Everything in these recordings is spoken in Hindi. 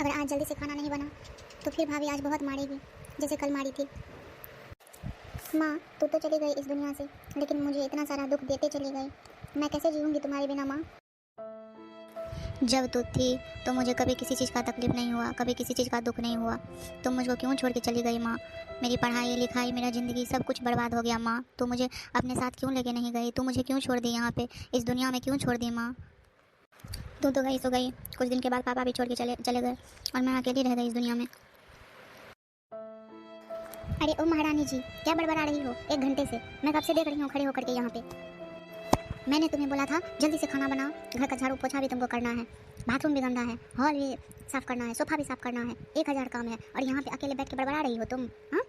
अगर आज जल्दी से खाना नहीं बना तो फिर भाभी आज बहुत मारेगी, जैसे कल मारी थी। माँ, तू तो चली गई इस दुनिया से, लेकिन मुझे इतना सारा दुख देते चली गई। मैं कैसे जीऊँगी तुम्हारे बिना माँ। जब तू थी तो मुझे कभी किसी चीज़ का तकलीफ़ नहीं हुआ, कभी किसी चीज़ का दुख नहीं हुआ। तुम मुझको क्यों छोड़ के चली गई माँ। मेरी पढ़ाई लिखाई, मेरा ज़िंदगी सब कुछ बर्बाद हो गया माँ। तू मुझे अपने साथ क्यों लेके नहीं गई, तू मुझे क्यों छोड़ दी यहाँ पे, इस दुनिया में क्यों छोड़ दी माँ। तू तो गई सो गई, कुछ दिन के बाद पापा भी छोड़ के चले गए और मैं अकेली रह गई इस दुनिया में। अरे ओ महारानी जी, क्या बड़बड़ा रही हो? 1 घंटे से मैं कब से देख रही हूँ खड़े होकर के यहाँ पे। मैंने तुम्हें बोला था जल्दी से खाना बनाओ, घर का झाड़ू पोछा भी तुमको करना है, बाथरूम भी गंदा है, हॉल भी साफ करना है, सोफा भी साफ करना है, 1000 काम है और यहाँ पे अकेले बैठ के बड़बड़ा रही हो तुम। हाँ,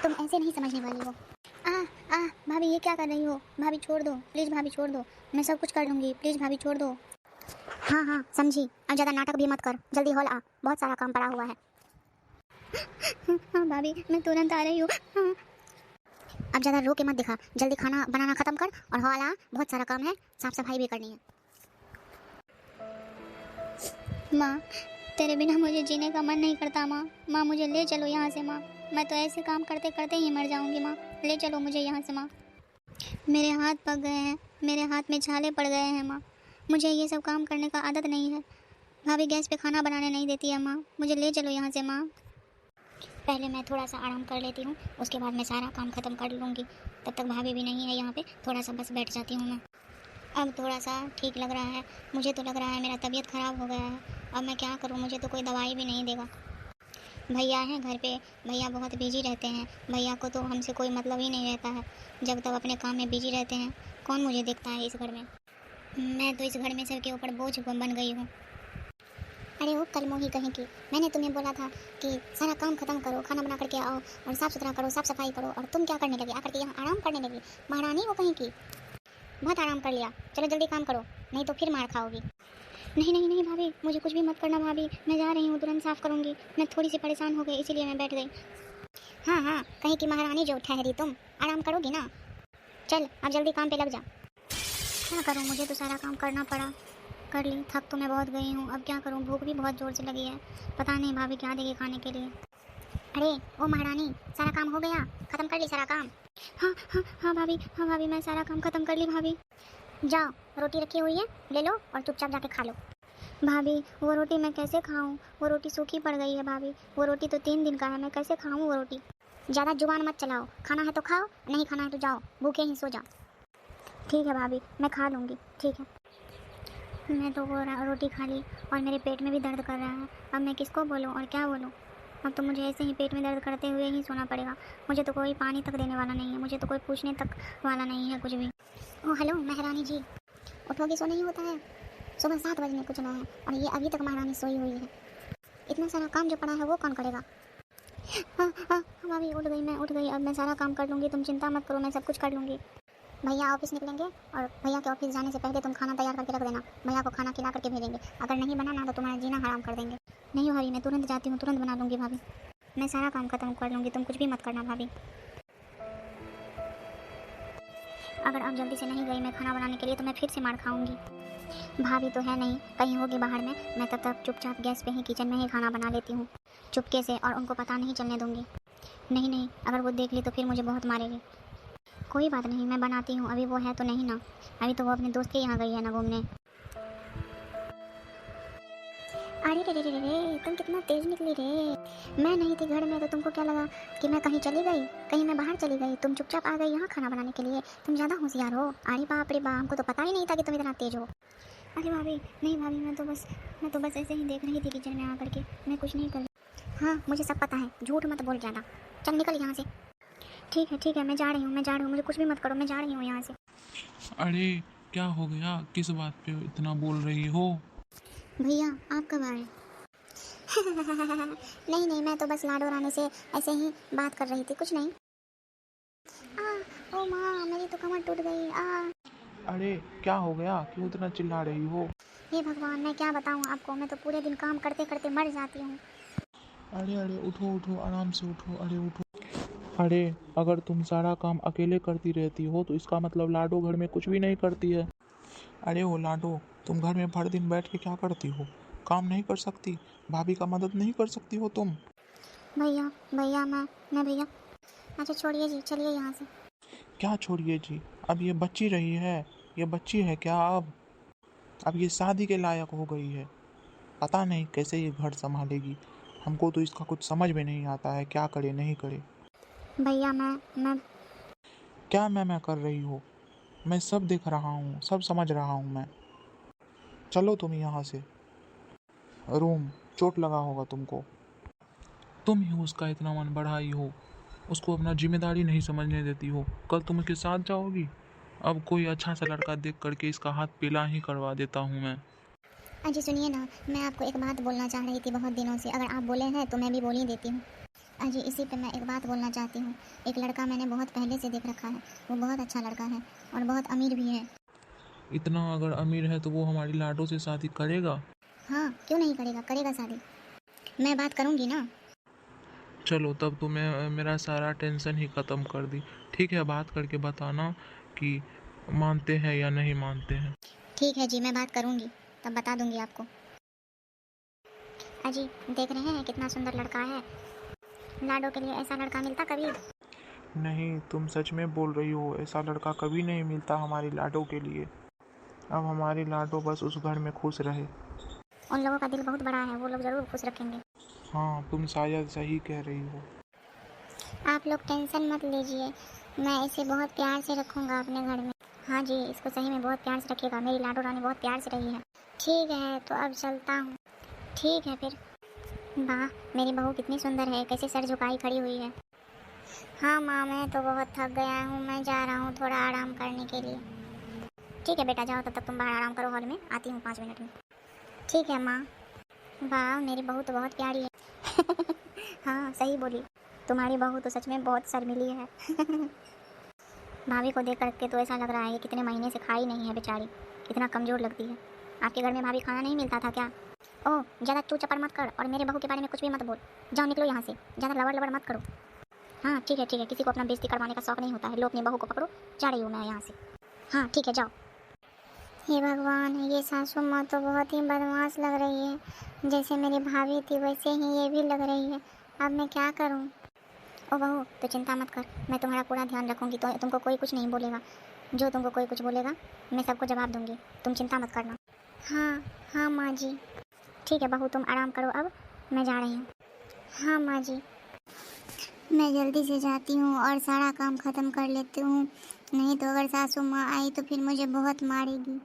तुम ऐसे नहीं समझने वाली हो। भाभी ये क्या कर रही हो? भाभी छोड़ दो प्लीज़, भाभी छोड़ दो, मैं सब कुछ कर लूँगी, प्लीज़ भाभी छोड़ दो। हाँ हाँ समझी, अब ज़्यादा नाटक भी मत कर, जल्दी हॉल आ, बहुत सारा काम पड़ा हुआ है। हाँ भाभी मैं तुरंत आ रही हूँ। हाँ। अब ज़्यादा रो के मत दिखा, जल्दी खाना बनाना ख़त्म कर और हॉल आ, बहुत सारा काम है, साफ सफाई भी करनी है। माँ, तेरे बिना मुझे जीने का मन नहीं करता माँ। माँ मुझे ले चलो यहाँ से माँ, मैं तो ऐसे काम करते करते ही मर जाऊँगी माँ, ले चलो मुझे यहाँ से माँ। मेरे हाथ पक गए हैं, मेरे हाथ में छाले पड़ गए हैं माँ, मुझे ये सब काम करने का आदत नहीं है। भाभी गैस पे खाना बनाने नहीं देती है माँ, मुझे ले चलो यहाँ से माँ। पहले मैं थोड़ा सा आराम कर लेती हूँ, उसके बाद मैं सारा काम ख़त्म कर लूँगी। तब तक भाभी भी नहीं है यहाँ पे, थोड़ा सा बस बैठ जाती हूँ मैं। अब थोड़ा सा ठीक लग रहा है, मुझे तो लग रहा है मेरा तबीयत ख़राब हो गया है। अब मैं क्या करूँ, मुझे तो कोई दवाई भी नहीं देगा। भैया हैं घर पे, भैया बहुत बिजी रहते हैं, भैया को तो हमसे कोई मतलब ही नहीं रहता है। जब तक अपने काम में बिजी रहते हैं, कौन मुझे देखता है इस घर में। मैं तो इस घर में सबके ऊपर बोझ बन गई हूँ। अरे वो कल मोही कहीं की, मैंने तुम्हें बोला था कि सारा काम खत्म करो, खाना बना करके आओ और साफ़ सुथरा करो, साफ़ सफाई करो, और तुम क्या करने लगी, आकर के यहाँ आराम करने लगी। महारानी वो कहीं की, बहुत आराम कर लिया, चलो जल्दी काम करो, नहीं तो फिर मार खाओगी। नहीं नहीं नहीं भाभी, मुझे कुछ भी मत करना भाभी, मैं जा रही हूँ, तुरंत साफ़ करूँगी। मैं थोड़ी सी परेशान हो गई इसीलिए मैं बैठ गई। हाँ हाँ, कहीं की महारानी जो ठहरी, तुम आराम करोगी ना। चल अब जल्दी काम पे लग जा। क्या करूँ, मुझे तो सारा काम करना पड़ा, कर ली, थक तो मैं बहुत गई हूँ, अब क्या करूँ, भूख भी बहुत ज़ोर से लगी है, पता नहीं भाभी क्या देगी खाने के लिए। अरे ओ महारानी, सारा काम हो गया, ख़त्म कर ली सारा काम। हाँ हाँ हाँ भाभी, हाँ भाभी मैं सारा काम ख़त्म कर ली भाभी। जाओ, रोटी रखी हुई है, ले लो और चुपचाप जाके खा लो। भाभी वो रोटी मैं कैसे खाऊं, वो रोटी सूखी पड़ गई है भाभी, वो रोटी तो 3 दिन का है, मैं कैसे खाऊं वो रोटी। ज़्यादा जुबान मत चलाओ, खाना है तो खाओ, नहीं खाना है तो जाओ, भूखे ही सो जाओ। ठीक है भाभी, मैं खा लूँगी, ठीक है। मैं तो वो रोटी खा ली और मेरे पेट में भी दर्द कर रहा है, अब मैं किसको बोलूँ और क्या बोलूँ। अब तो मुझे ऐसे ही पेट में दर्द करते हुए ही सोना पड़ेगा, मुझे तो कोई पानी तक देने वाला नहीं है, मुझे तो कोई पूछने तक वाला नहीं है कुछ भी। ओह हेलो महारानी जी, उठोगी सो नहीं होता है, सुबह 7 बजने को चला है और ये अभी तक महारानी सोई हुई है। इतना सारा काम जो पड़ा है वो कौन करेगा। हाँ हाँ भाभी उठ गई, मैं उठ गई, अब मैं सारा काम कर लूँगी, तुम चिंता मत करो, मैं सब कुछ कर लूँगी। भैया ऑफिस निकलेंगे और भैया के ऑफिस जाने से पहले तुम खाना तैयार करके रख देना, भैया को खाना खिला करके भेजेंगे, अगर नहीं बना ना तो तुम्हारा जीना हराम कर देंगे। नहीं भाभी, मैं तुरंत जाती हूँ, तुरंत बना लूँगी भाभी, मैं सारा काम खत्म कर लूँगी, तुम कुछ भी मत करना भाभी। अगर अब जल्दी से नहीं गई मैं खाना बनाने के लिए तो मैं फिर से मार खाऊंगी। भाभी तो है नहीं, कहीं होगी बाहर में, मैं तब तक चुपचाप गैस पे ही किचन में ही खाना बना लेती हूँ चुपके से, और उनको पता नहीं चलने दूंगी। नहीं नहीं, अगर वो देख ली तो फिर मुझे बहुत मारेगी। कोई बात नहीं, मैं बनाती हूँ, अभी वो है तो नहीं ना, अभी तो वो अपने दोस्त के यहाँ गई है ना घूमने। अरे रे रे रे रे, तुम कितना तेज निकली रे। मैं नहीं थी घर में तो तुमको क्या लगा कि मैं कहीं चली गई, कहीं मैं बाहर चली गई, तुम चुपचाप आ गई यहाँ खाना बनाने के लिए, तुम ज़्यादा होशियार हो। अरे बाप रे बाप, हमको तो पता ही नहीं था कि तुम इतना तेज हो। अरे भाभी नहीं भाभी, मैं तो बस ऐसे ही देख रही थी किचन में आकर के, मैं कुछ नहीं कर रही। हाँ मुझे सब पता है, झूठ मत बोल ज़्यादा, चल निकल यहाँ से। ठीक है मैं जा रही हूँ, मुझे कुछ भी मत करो, मैं जा रही हूँ यहाँ से। अरे क्या हो गया, किस बात पे इतना बोल रही हो? भैया आप कब आए। नहीं नहीं, मैं तो बस लाडो रानी से ऐसे ही बात कर रही थी, कुछ नहीं। ओ माँ, मेरी तो कमर टूट गई। अरे क्या हो गया, क्यों इतना चिल्ला रही हो? हे भगवान, मैं क्या बताऊँ आपको, मैं तो पूरे दिन काम करते करते मर जाती हूँ। अरे अरे उठो उठो, आराम से उठो, अरे उठो। अरे अगर तुम सारा काम अकेले करती रहती हो तो इसका मतलब लाडो घर में कुछ भी नहीं करती है। अरे वो लाडो, तुम घर में भर दिन बैठ के क्या करती हो? काम नहीं कर सकती? भाभी का मदद नहीं कर सकती हो तुम? भैया भैया मैं भैया। अच्छा छोड़िए जी, चलिए यहाँ से। क्या छोड़िए जी? अब ये बच्ची रही है, ये बच्ची है क्या अब ये शादी के लायक हो गई है। पता नहीं कैसे ये घर संभालेगी। हमको तो इसका कुछ समझ में नहीं आता है, क्या करे नहीं करे। भैया मैं क्या मैं कर रही हो? मैं सब देख रहा हूँ, सब समझ रहा हूँ मैं। चलो तुम यहाँ से। रूम, चोट लगा होगा तुमको। तुम ही उसका इतना मन बढ़ाई हो, उसको अपना जिम्मेदारी नहीं समझने देती हो। कल तुम उसके साथ जाओगी। अब कोई अच्छा सा लड़का देख करके इसका हाथ पीला ही करवा देता हूँ मैं। अजी सुनिए ना, मैं आपको एक बात बोलना चाह रही थी बहुत दिनों से। अगर आप बोले हैं तो मैं भी बोल ही देती हूँ। अजी इसी पे मैं एक बात बोलना चाहती हूँ। एक लड़का मैंने बहुत पहले से देख रखा है, वो बहुत अच्छा लड़का है और बहुत अमीर भी है। इतना अगर अमीर है तो वो हमारी लाडो से शादी करेगा? हाँ क्यों नहीं करेगा, करेगा शादी। मैं बात करूँगी ना। चलो तब तो मैं मेरा सारा टेंशन ही ख़त्म कर दी। ठीक है, बात करके बताना कि मानते हैं या नहीं मानते हैं। ठीक है जी, मैं बात करूँगी तब बता दूँगी आपको। अजी देख रहे हैं कितना सुंदर लड़का है। लाडो के लिए ऐसा लड़का मिलता कभी? नहीं, तुम सच में बोल रही हो? ऐसा लड़का कभी नहीं मिलता हमारी लाडो के लिए। अब हमारी लाडो बस उस घर में खुश रहे। उन लोगों का दिल बहुत बड़ा है, वो लोग ज़रूर खुश रखेंगे। हाँ, तुम शायद सही कह रही हो। आप लोग टेंशन मत लीजिए, मैं इसे बहुत प्यार से रखूँगा अपने घर में। हाँ जी, इसको सही में बहुत प्यार से रखिएगा। मेरी लाडो रानी बहुत प्यार से रही है। ठीक है तो अब चलता हूँ। ठीक है फिर। वाह मेरी बहू कितनी सुंदर है, कैसे सर झुकाई खड़ी हुई है। हाँ माँ मैं तो बहुत थक गया हूँ, मैं जा रहा हूँ थोड़ा आराम करने के लिए। ठीक है बेटा जाओ, तब तक तुम बाहर आराम करो हॉल में, आती हूँ 5 मिनट में। ठीक है माँ। वाह मेरी बहू तो बहुत प्यारी है। हाँ सही बोली, तुम्हारी बहू तो सच में बहुत शर्मीली है। भाभी को देख करके तो ऐसा लग रहा है कि कितने महीने से खाई नहीं है बेचारी, कितना कमज़ोर लगती है। आपके घर में भाभी खाना नहीं मिलता था क्या? ओह ज़्यादा तू चपर मत कर और मेरे बहू के बारे में कुछ भी मत बोल। जाओ निकलो यहाँ से, ज़्यादा लवर लवर मत करो। हाँ ठीक है, किसी को अपना बेइज्जती करवाने का शौक नहीं होता है। लो अपनी बहू को पकड़ो, जा रही हूँ मैं यहाँ से। हाँ ठीक है जाओ। हे भगवान, ये सासू माँ तो बहुत ही बदमाश लग रही है। जैसे मेरी भाभी थी वैसे ही ये भी लग रही है। अब मैं क्या करूँ? ओ बहू तो चिंता मत कर, मैं तुम्हारा पूरा ध्यान रखूँगी, तो तुमको कोई कुछ नहीं बोलेगा। जो तुमको कोई कुछ बोलेगा मैं सबको जवाब दूँगी, तुम चिंता मत करना। हाँ हाँ माँ जी। ठीक है बहू तुम आराम करो, अब मैं जा रही हूँ। हाँ माँ जी। मैं जल्दी से जाती हूँ और सारा काम ख़त्म कर लेती हूँ, नहीं तो अगर सासू माँ आई तो फिर मुझे बहुत मारेगी।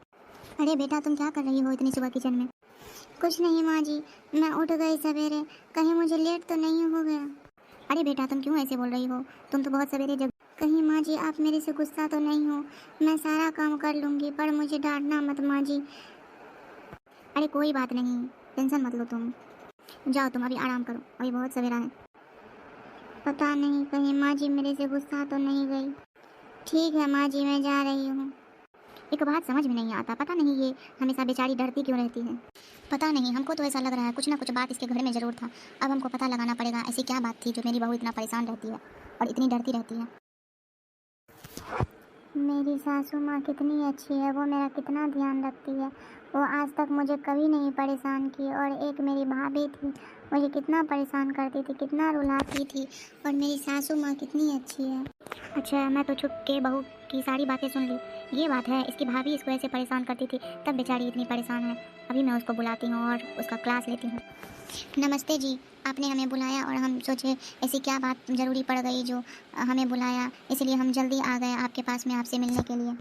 अरे बेटा तुम क्या कर रही हो इतनी सुबह किचन में? कुछ नहीं माँ जी, मैं उठ गई सवेरे, कहीं मुझे लेट तो नहीं हो गया। अरे बेटा तुम क्यों ऐसे बोल रही हो, तुम तो बहुत सवेरे जग। कहीं माँ जी आप मेरे से गुस्सा तो नहीं हो? मैं सारा काम कर लूँगी पर मुझे डांटना मत माँ जी। अरे कोई बात नहीं, टेंशन मत लो तुम। जाओ तुम अभी आराम करो, अभी बहुत सवेरा है। पता नहीं कहीं माँ जी मेरे से गुस्सा तो नहीं गई। ठीक है माँ जी मैं जा रही हूँ। एक बात समझ में नहीं आता, पता नहीं ये हमेशा बेचारी डरती क्यों रहती है। पता नहीं, हमको तो ऐसा लग रहा है कुछ ना कुछ बात इसके घर में ज़रूर था। अब हमको पता लगाना पड़ेगा ऐसी क्या बात थी जो मेरी बहू इतना परेशान रहती है और इतनी डरती रहती है। मेरी सासू माँ कितनी अच्छी है, वो मेरा कितना ध्यान रखती है। वो आज तक मुझे कभी नहीं परेशान की। और एक मेरी भाभी थी, मुझे कितना परेशान करती थी, कितना रुलाती थी। और मेरी सासू माँ कितनी अच्छी है। अच्छा मैं तो छुप के बहू की सारी बातें सुन ली। ये बात है, इसकी भाभी इसको ऐसे परेशान करती थी तब बेचारी इतनी परेशान है। अभी मैं उसको बुलाती हूँ और उसका क्लास लेती हूँ। नमस्ते जी, आपने हमें बुलाया और हम सोचे ऐसी क्या बात ज़रूरी पड़ गई जो हमें बुलाया, इसलिए हम जल्दी आ गए आपके पास में आपसे मिलने के लिए।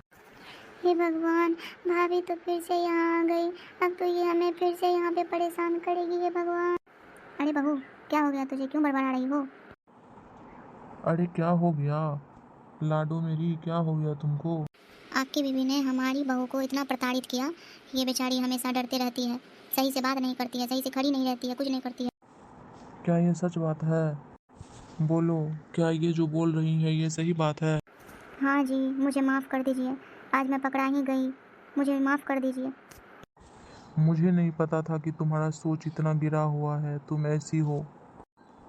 हे भगवान, भाभी तो फिर से यहाँ आ गई। अब तो ये हमें फिर से यहाँ पे परेशान करेगी। हे भगवान। अरे बहू क्या हो गया तुझे, क्यों बड़बड़ा रही हो? अरे क्या हो गया लाडो मेरी, क्या हो गया तुमको? आपकी बीवी ने हमारी बहू को इतना प्रताड़ित किया, ये बेचारी हमेशा डरती रहती है, सही से बात नहीं करती है, सही से खड़ी नहीं रहती है, कुछ नहीं करती है। क्या ये सच बात है? बोलो, क्या ये जो बोल रही है ये सही बात है? हाँ जी, मुझे माफ़ कर दीजिए, आज मैं पकड़ा ही गई, मुझे माफ़ कर दीजिए। मुझे नहीं पता था कि तुम्हारा सोच इतना गिरा हुआ है, तुम ऐसी हो।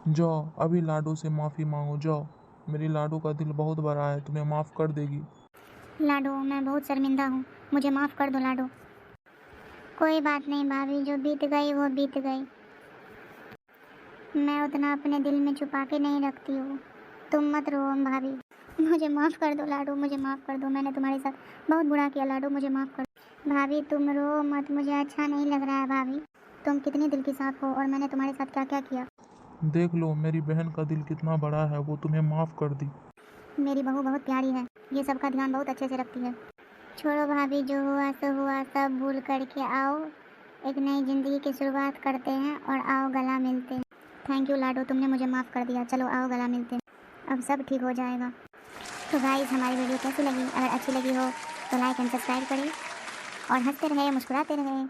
जाओ अभी लाडो से माफ़ी मांगो, जाओ। मेरी लाडो का दिल बहुत बड़ा है, तुम्हें माफ़ कर देगी। लाडो मैं बहुत शर्मिंदा हूँ, मुझे माफ़ कर दो लाडो। कोई बात नहीं भाभी, जो बीत गई वो बीत गई। मैं उतना अपने दिल में छुपा के नहीं रखती हूँ। तुम मत रो भाभी। मुझे माफ़ कर दो लाडो, मुझे माफ़ कर दो। मैंने तुम्हारे साथ बहुत बुरा किया लाडो, मुझे माफ़ कर दो। भाभी तुम रो मत, मुझे अच्छा नहीं लग रहा है भाभी। तुम कितनी दिल की साफ हो और मैंने तुम्हारे साथ क्या क्या किया। देख लो मेरी बहन का दिल कितना बड़ा है, वो तुम्हें माफ़ कर दी। मेरी बहू बहुत प्यारी है, ये सबका ध्यान बहुत अच्छे से रखती है। छोड़ो भाभी, जो हुआ सो हुआ, सब भूल करके आओ, एक नई ज़िंदगी की शुरुआत करते हैं और आओ गला मिलते हैं। थैंक यू लाडो, तुमने मुझे माफ़ कर दिया। चलो आओ गला मिलते हैं, अब सब ठीक हो जाएगा। तो गाइस हमारी वीडियो कैसी लगी? अगर अच्छी लगी हो तो लाइक एंड सब्सक्राइब करें और हंसते रहे, मुस्कुराते रहे।